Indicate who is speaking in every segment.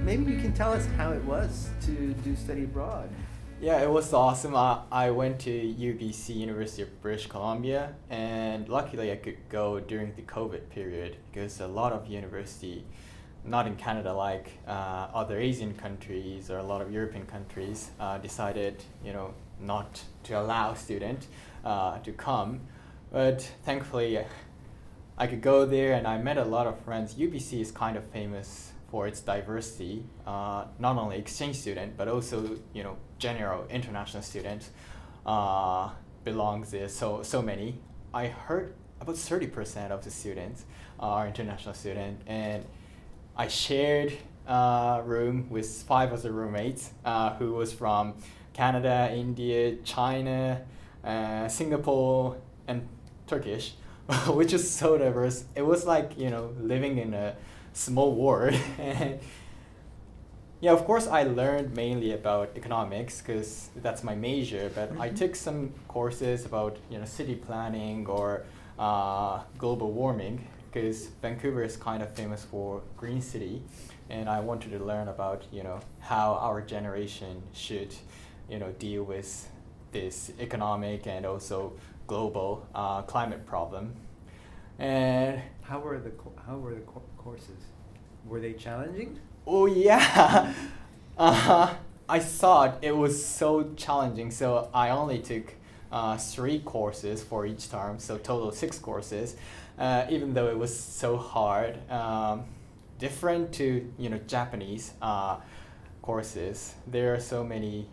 Speaker 1: maybe you can tell us how it was to do study abroad.
Speaker 2: Yeah, it was awesome. I went to UBC, University of British Columbia, and luckily I could go during the COVID period because a lot of university, not in Canada like other Asian countries or a lot of European countries, decided not to allow students to come. But thankfully, I could go there and I met a lot of friends. UBC is kind of famous for its diversity, not only exchange student, but also, general international students belongs there, so many. I heard about 30% of the students are international students, and I shared a room with 5 other roommates who was from Canada, India, China, Singapore, and Turkish, which is so diverse. It was like, living in a small world. And yeah, of course, I learned mainly about economics because that's my major, but I took some courses about, city planning or global warming because Vancouver is kind of famous for green city, and I wanted to learn about, how our generation should, deal with this economic and also global climate problem. And
Speaker 1: How were the courses? Were they challenging?
Speaker 2: oh yeah, I thought it was so challenging, so I only took 3 courses for each term, so total 6 courses. Even though it was so hard, different to Japanese courses. There are so many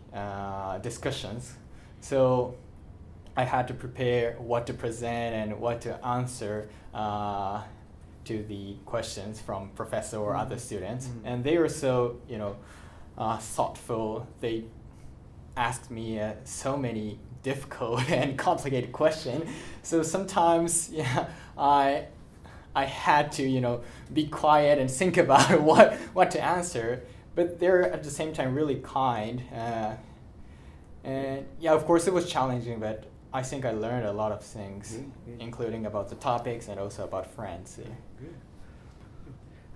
Speaker 2: discussions, so I had to prepare what to present and what to answer to the questions from professor or other students. And they were so thoughtful. They asked me so many difficult and complicated questions. So sometimes I had to be quiet and think about what to answer. But they're at the same time really kind. And yeah, of course it was challenging, but I think I learned a lot of things, including about the topics and also about friends. Yeah.
Speaker 1: Good.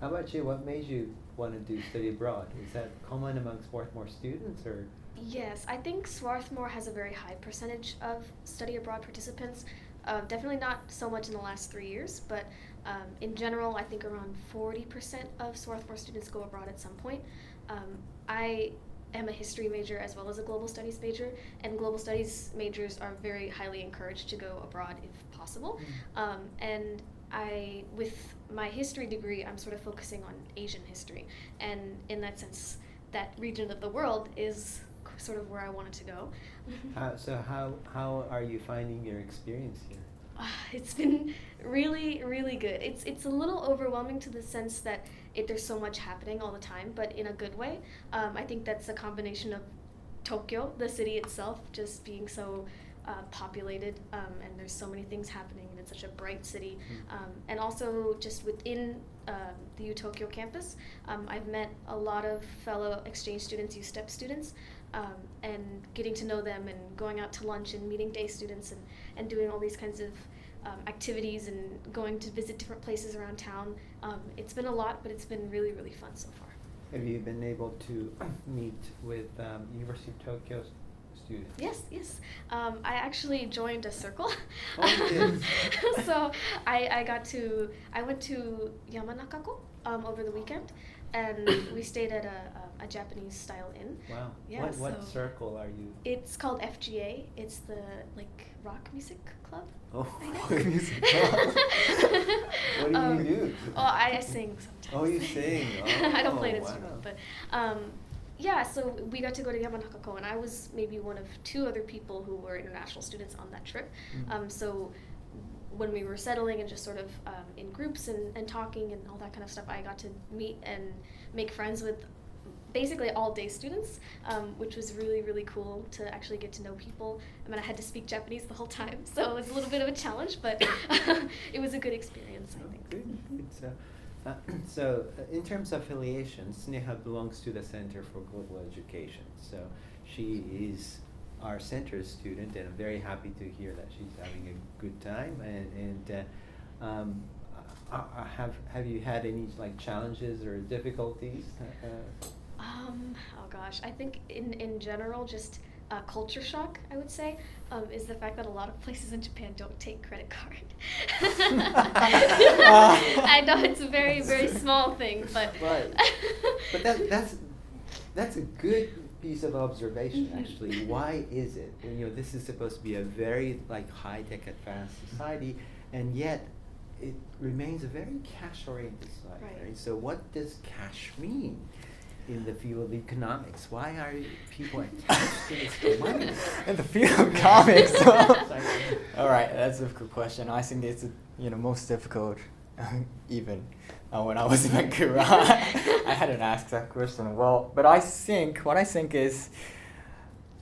Speaker 1: How about you? What made you want to do study abroad? Is that common among Swarthmore students, or?
Speaker 3: Yes, I think Swarthmore has a very high percentage of study abroad participants. Definitely not so much in the last 3 years, but in general, I think around 40% of Swarthmore students go abroad at some point. I am a history major as well as a global studies major, and global studies majors are very highly encouraged to go abroad if possible. And with my history degree, I'm sort of focusing on Asian history, and in that sense, that region of the world is sort of where I wanted to go.
Speaker 1: So how are you finding your experience here?
Speaker 3: It's been really, really good. It's a little overwhelming to the sense that there's so much happening all the time, but in a good way. I think that's a combination of Tokyo, the city itself, just being so populated, and there's so many things happening, and it's such a bright city. And also just within the UTokyo campus, I've met a lot of fellow exchange students, USTEP students, and getting to know them and going out to lunch and meeting day students and doing all these kinds of activities and going to visit different places around town. It's been a lot, but it's been really, really fun so far.
Speaker 1: Have you been able to meet with University of Tokyo students?
Speaker 3: Yes. I actually joined a circle.
Speaker 1: Oh, you did?
Speaker 3: So I went to Yamanakako over the weekend, and we stayed at a Japanese style inn.
Speaker 1: Wow.
Speaker 3: Yeah,
Speaker 1: What
Speaker 3: so
Speaker 1: circle are you?
Speaker 3: It's called FGA. It's the rock music club.
Speaker 1: Oh,
Speaker 3: I guess.
Speaker 1: rock music club. What do you do?
Speaker 3: Oh, I sing sometimes.
Speaker 1: Oh, you sing.
Speaker 3: I don't play an
Speaker 1: wow.
Speaker 3: instrument, but yeah, so we got to go to Yamanakako, and I was maybe one of 2 other people who were international students on that trip. So when we were settling and just sort of in groups and talking and all that kind of stuff, I got to meet and make friends with basically all day students, which was really, really cool to actually get to know people. I mean, I had to speak Japanese the whole time, so it was a little bit of a challenge, but it was a good experience, I think.
Speaker 1: Good. So in terms of affiliation, Sneha belongs to the Center for Global Education. So she is our center student, and I'm very happy to hear that she's having a good time. And have you had any like challenges or difficulties?
Speaker 3: Oh gosh, I think in general, just culture shock, I would say, is the fact that a lot of places in Japan don't take credit card. I know it's a very, very small thing, but
Speaker 1: Right. But that's a good piece of observation, actually. Why is it? And, this is supposed to be a very like high-tech, advanced society, and yet it remains a very cash-oriented society. Right. So what does cash mean in the field of economics? Why are people attached to this money?
Speaker 2: In the field of economics. All right, that's a good question. I think it's most difficult, even when I was in Vancouver. I hadn't asked that question. Well, but what I think is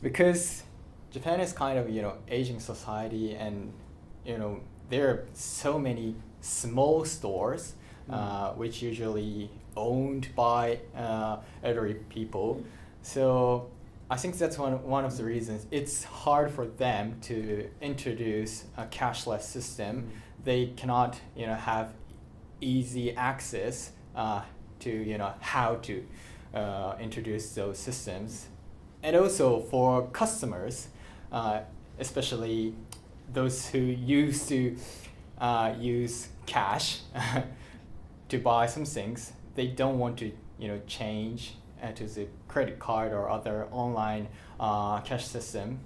Speaker 2: because Japan is kind of aging society, and there are so many small stores, which usually owned by elderly people. So I think that's one of the reasons it's hard for them to introduce a cashless system. They cannot have easy access to how to introduce those systems. And also for customers, especially those who used to use cash to buy some things, they don't want to change to the credit card or other online cash system.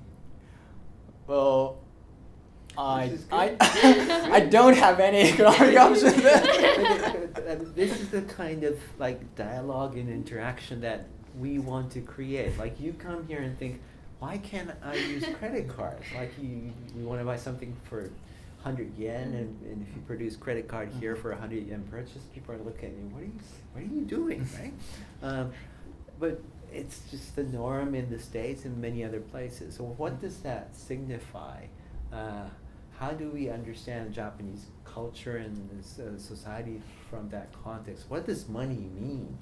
Speaker 2: Well, I don't have any economic options there.
Speaker 1: This is the kind of like dialogue and interaction that we want to create. Like you come here and think, why can't I use credit cards? Like you want to buy something for 100 yen, and if you produce credit card here for 100 yen purchase, people are looking at you, what are you doing, right? But it's just the norm in the States and many other places. So what does that signify? How do we understand Japanese culture and society from that context? What does money mean?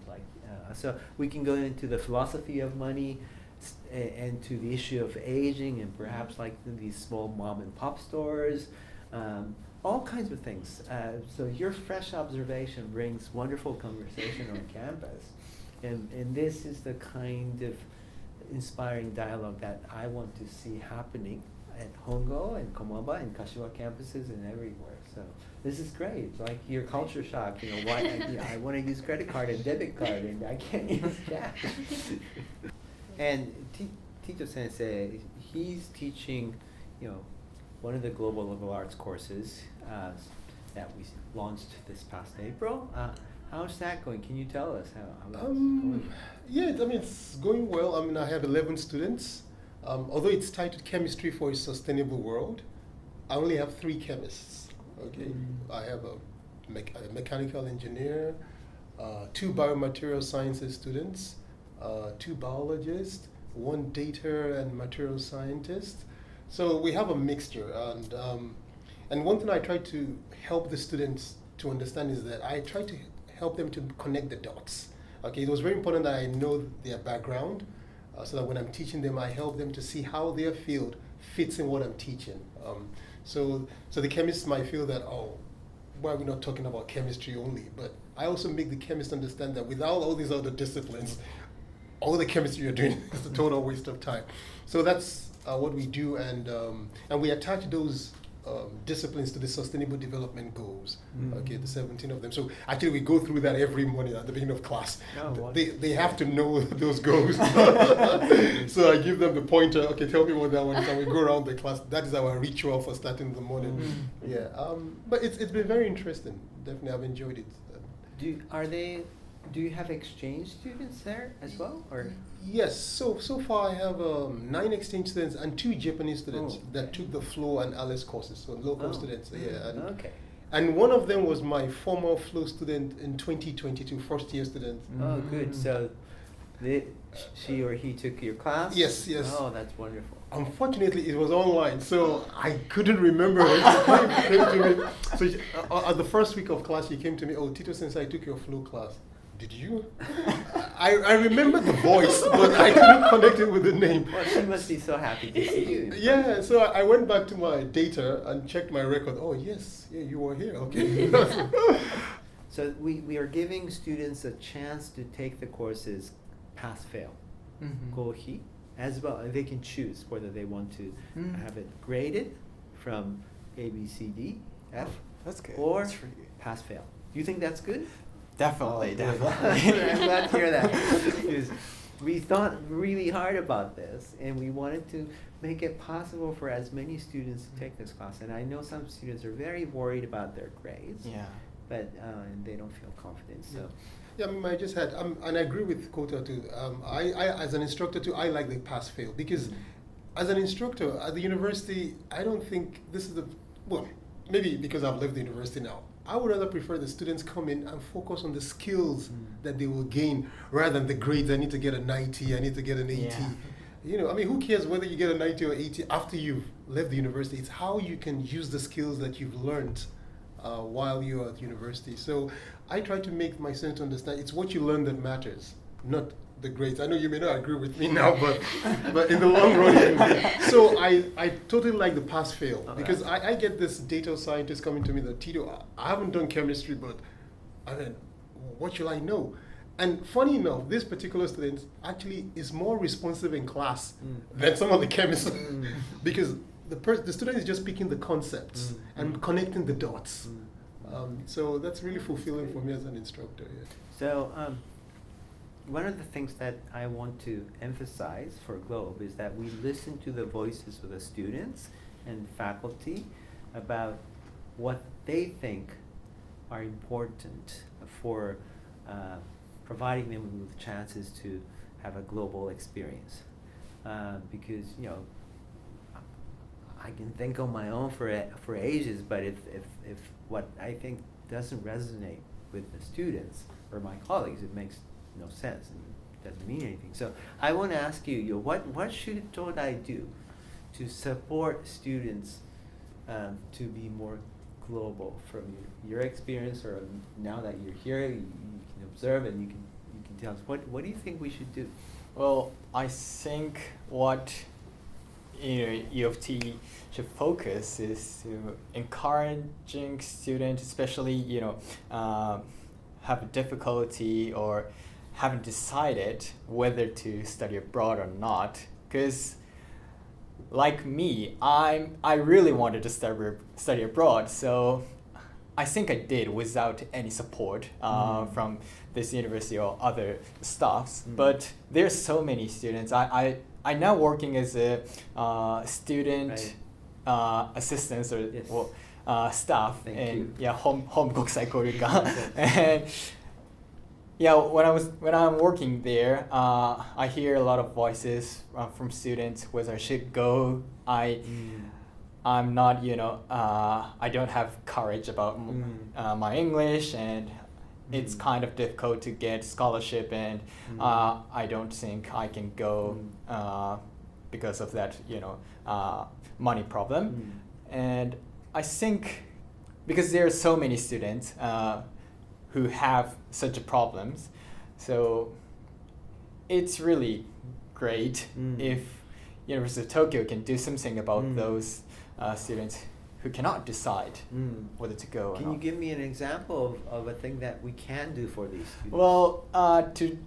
Speaker 1: So we can go into the philosophy of money and to the issue of aging, and perhaps like these small mom and pop stores, all kinds of things. So your fresh observation brings wonderful conversation on campus, and this is the kind of inspiring dialogue that I want to see happening at Hongo and Komaba and Kashiwa campuses and everywhere. So this is great. It's like your culture shock. Why I want to use credit card and debit card and I can't use cash. And Tito Sensei, he's teaching, one of the global liberal arts courses that we launched this past April. How's that going? Can you tell us how that's going?
Speaker 4: Yeah, it's going well. I have 11 students. Although it's titled Chemistry for a Sustainable World, I only have 3 chemists. Okay, I have a mechanical engineer, 2 biomaterial sciences students, 2 biologists, 1 data and material scientist. So we have a mixture, and one thing I try to help the students to understand is that I try to help them to connect the dots. Okay, it was very important that I know their background, so that when I'm teaching them, I help them to see how their field fits in what I'm teaching. So the chemists might feel that, why are we not talking about chemistry only? But I also make the chemists understand that without all these other disciplines, all the chemistry you're doing is a total waste of time. So that's what we do, and we attach those disciplines to the Sustainable Development Goals. Okay, the 17 of them. So actually, we go through that every morning at the beginning of class. They have to know those goals. So I give them the pointer. Okay, tell me what that one is, and we go around the class. That is our ritual for starting the morning. Yeah, but it's been very interesting. Definitely, I've enjoyed it.
Speaker 1: Do you have exchange students there as well, or?
Speaker 4: Yes. So far I have 9 exchange students and 2 Japanese students that took the FLOW and ALICE courses. So local students. Yeah. And one of them was my former FLOW student in 2022, first year student.
Speaker 1: Oh, good. So she or he took your class?
Speaker 4: Yes.
Speaker 1: Oh, that's wonderful.
Speaker 4: Unfortunately, it was online, so I couldn't remember when she came to me. So at the first week of class, she came to me, Tito, since I took your FLOW class. Did you? I remember the voice, but I couldn't connect it with the name.
Speaker 1: Well, she must be so happy to see you.
Speaker 4: Yeah, so I went back to my data and checked my record. Oh, yes, yeah, you were here. Okay.
Speaker 1: So we are giving students a chance to take the courses pass-fail, gohi, as well. They can choose whether they want to have it graded from A, B, C, D, F,
Speaker 2: That's good.
Speaker 1: or
Speaker 2: That's really good.
Speaker 1: pass-fail. Do you think that's good?
Speaker 2: Definitely,
Speaker 1: Good.
Speaker 2: definitely.
Speaker 1: I'm glad to hear that. Because we thought really hard about this, and we wanted to make it possible for as many students to take this class. And I know some students are very worried about their grades,
Speaker 2: Yeah.
Speaker 1: but and they don't feel confident. So,
Speaker 4: Yeah, I mean, I just had, and I agree with Kota too. I, as an instructor too, I like the pass-fail because as an instructor at the university, I don't think this is well, maybe because I've left the university now. I would rather prefer the students come in and focus on the skills that they will gain rather than the grades. I need to get a 90, I need to get an 80.
Speaker 2: Yeah.
Speaker 4: You know, I mean, who cares whether you get a 90 or 80 after you've left the university? It's how you can use the skills that you've learned while you're at university. So I try to make my students understand it's what you learn that matters, not the grades. I know you may not agree with me now, but in the long run, it will be. So I totally like the pass-fail because I get this data scientist coming to me that, Tito, I haven't done chemistry, but I mean, what should I know? And funny enough, this particular student actually is more responsive in class than some of the chemists because the student is just picking the concepts and connecting the dots. So that's really fulfilling for me as an instructor. Yeah.
Speaker 1: So one of the things that I want to emphasize for GlobE is that we listen to the voices of the students and faculty about what they think are important for providing them with chances to have a global experience. Because, you know, I can think on my own for ages, but if what I think doesn't resonate with the students or my colleagues, it makes no sense and doesn't mean anything. So I want to ask you, what should I do to support students to be more global from your experience, or now that you're here, you can observe and you can tell us what do you think we should do?
Speaker 2: Well, I think what U of T should focus is to encouraging students, especially have a difficulty or haven't decided whether to study abroad or not. Because, like me, I really wanted to study abroad, so I think I did without any support from this university or other staffs. But there's so many students. I'm now working as a student assistant or
Speaker 1: Yes.
Speaker 2: staff
Speaker 1: Thank
Speaker 2: in
Speaker 1: you.
Speaker 2: Hongo国際交流館 and yeah, when I'm working there, I hear a lot of voices from students whether I should go. I'm not, I don't have courage about my English, and it's kind of difficult to get scholarship, and I don't think I can go because of that, money problem. And I think because there are so many students who have such problems, so it's really great if University of Tokyo can do something about those students who cannot decide whether to go or not.
Speaker 1: Can you give me an example of a thing that we can do for these students?
Speaker 2: Well, to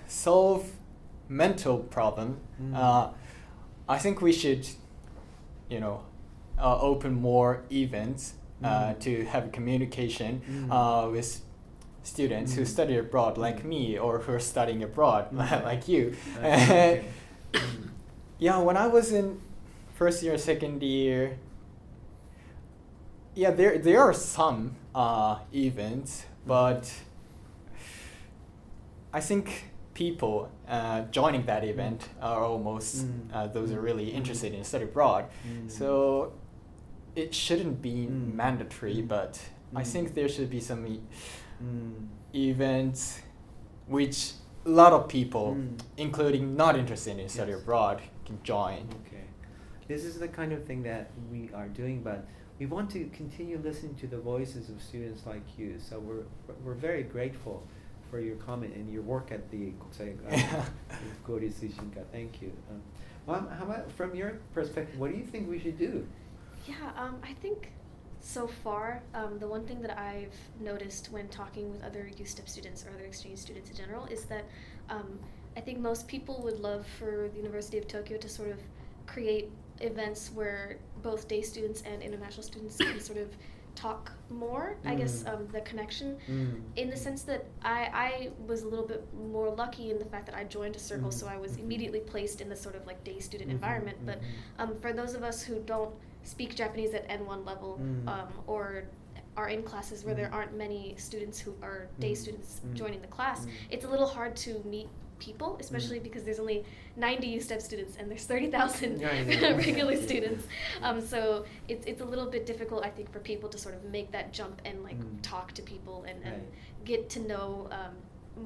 Speaker 2: solve mental problem, I think we should, open more events to have communication with students who study abroad, like me, or who are studying abroad, like you.
Speaker 1: Okay.
Speaker 2: Yeah, when I was in first year, second year, yeah, there are some events, but I think people joining that event are almost those are really interested in study abroad. So it shouldn't be mandatory, but I think there should be some events which a lot of people, including not interested in study abroad, can join.
Speaker 1: Okay. This is the kind of thing that we are doing, but we want to continue listening to the voices of students like you. So we're very grateful for your comment and your work at the Kokusai Goryeo Suishinka. Thank you. How about from your perspective? What do you think we should do?
Speaker 3: Yeah, I think so far, the one thing that I've noticed when talking with other USTEP students or other exchange students in general is that I think most people would love for the University of Tokyo to sort of create events where both day students and international students can sort of talk more. I guess the connection, in the sense that I was a little bit more lucky in the fact that I joined a circle, so I was immediately placed in the sort of like day student environment. But for those of us who don't speak Japanese at N1 level, or are in classes where there aren't many students who are day students joining the class, it's a little hard to meet people, especially because there's only 90 USTEP students and there's 30,000 regular students. So it's a little bit difficult, I think, for people to sort of make that jump and like talk to people and get to know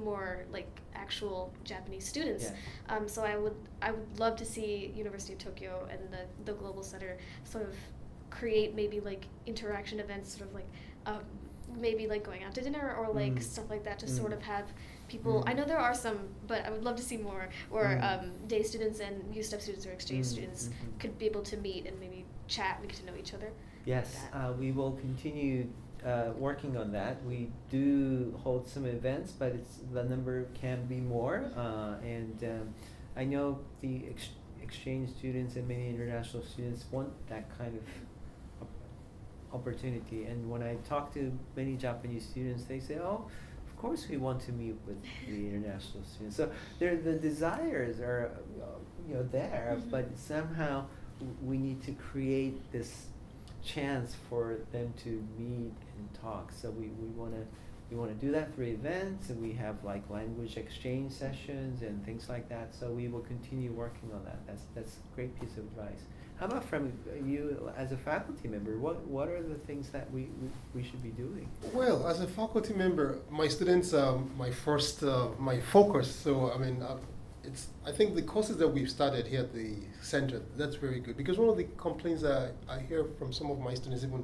Speaker 3: more like actual Japanese students. So I would love to see University of Tokyo and the Global Center sort of create maybe like interaction events, sort of like maybe like going out to dinner or like stuff like that to sort of have people. I know there are some, but I would love to see more where day students and USTEP students or exchange students could be able to meet and maybe chat and get to know each other.
Speaker 1: Yes, we will continue working on that. We do hold some events, but the number can be more. And I know the exchange students and many international students want that kind of opportunity. And when I talk to many Japanese students, they say, "Oh, of course we want to meet with the international students." So the desires are there, but somehow we need to create this chance for them to meet and talk. So we want to do that through events, and we have like language exchange sessions and things like that. So we will continue working on that. That's a great piece of advice. How about from you as a faculty member? What are the things that we should be doing?
Speaker 4: Well, as a faculty member, my students are my focus. So I mean, I think the courses that we've started here at the center, that's very good, because one of the complaints that I hear from some of my students, even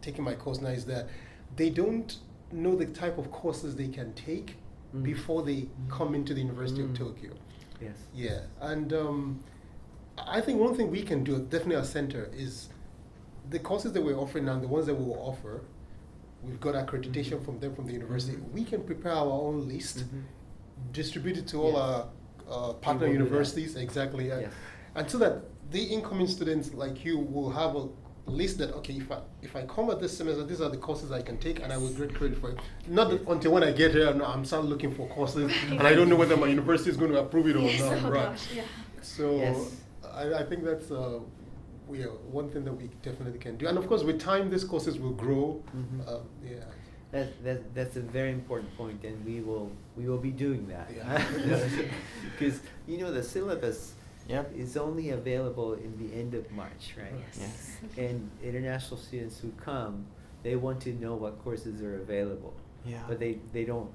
Speaker 4: taking my course now, is that they don't know the type of courses they can take before they come into the University of Tokyo.
Speaker 1: Yes.
Speaker 4: Yeah, and I think one thing we can do, definitely at center, is the courses that we're offering now, the ones that we will offer, we've got accreditation from them, from the university. We can prepare our own list, distribute it to all our partner universities, exactly, and so that the incoming students like you will have a list that, okay, if I come at this semester, these are the courses I can take, and I will get credit for it. Not until when I get here, I'm start looking for courses, and I don't know whether my university is going to approve it or not.
Speaker 3: Oh
Speaker 4: right?
Speaker 3: gosh, yeah.
Speaker 4: So I think that's one thing that we definitely can do, and of course, with time, these courses will grow.
Speaker 1: That's a very important point, and we will be doing that. Because the syllabus is only available in the end of March, right?
Speaker 3: Yes.
Speaker 1: And international students who come, they want to know what courses are available. But they don't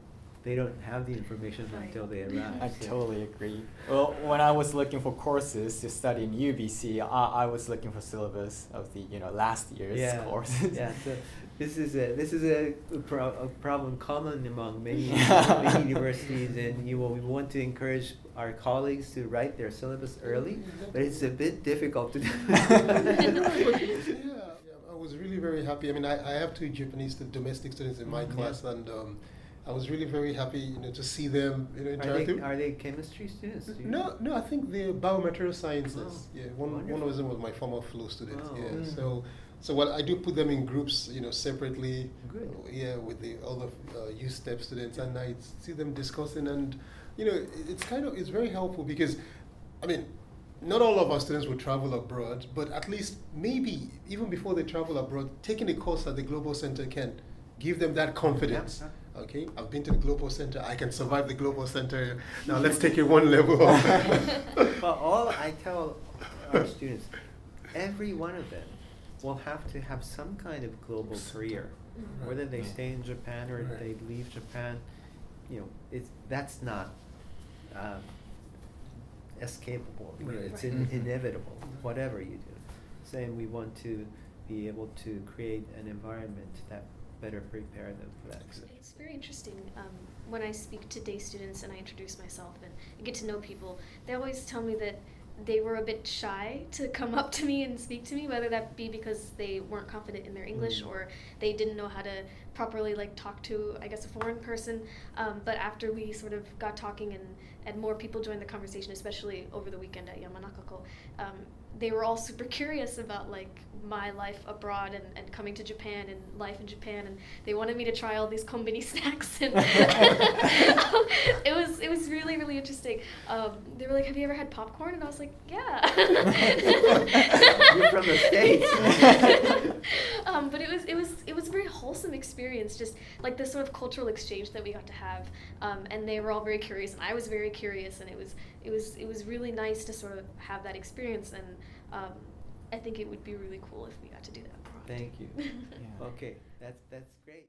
Speaker 1: have the information until they arrive.
Speaker 2: I totally agree. Well, when I was looking for courses to study in UBC, I was looking for syllabus of the last year's courses.
Speaker 1: So this is a problem common among many universities, and we want to encourage our colleagues to write their syllabus early, but it's a bit difficult to do.
Speaker 4: I was really very happy. I mean, I have two Japanese domestic students in my class, and I was really very happy, to see them, interacting.
Speaker 1: Are they chemistry students?
Speaker 4: No, I think they're biomaterial sciences. One of them was my former flow student. So what I do put them in groups, separately.
Speaker 1: Good.
Speaker 4: With the other USTEP students, and I see them discussing, and it's very helpful, because, I mean, not all of our students will travel abroad, but at least maybe even before they travel abroad, taking a course at the Global Center can give them that confidence. Okay, I've been to the Global Center, I can survive the Global Center. Now let's take it one level up.
Speaker 1: Well, all I tell our students, every one of them will have to have some kind of global career, whether they stay in Japan or they leave Japan. That's not escapable. It's inevitable, whatever you do. Saying we want to be able to create an environment that better prepare them for that.
Speaker 3: It's very interesting. When I speak to day students and I introduce myself and get to know people, they always tell me that they were a bit shy to come up to me and speak to me, whether that be because they weren't confident in their English or they didn't know how to properly talk to, I guess, a foreign person. But after we sort of got talking and more people joined the conversation, especially over the weekend at Yamanakako, they were all super curious about my life abroad and coming to Japan and life in Japan, and they wanted me to try all these konbini snacks, and it was really, really interesting. They were like, "Have you ever had popcorn?" And I was like, "Yeah."
Speaker 1: You're from the States.
Speaker 3: But it was a very wholesome experience, just this sort of cultural exchange that we got to have, and they were all very curious, and I was very curious, and it was really nice to sort of have that experience, and I think it would be really cool if we got to do that abroad.
Speaker 1: Thank you.
Speaker 2: Yeah.
Speaker 1: Okay, that's great.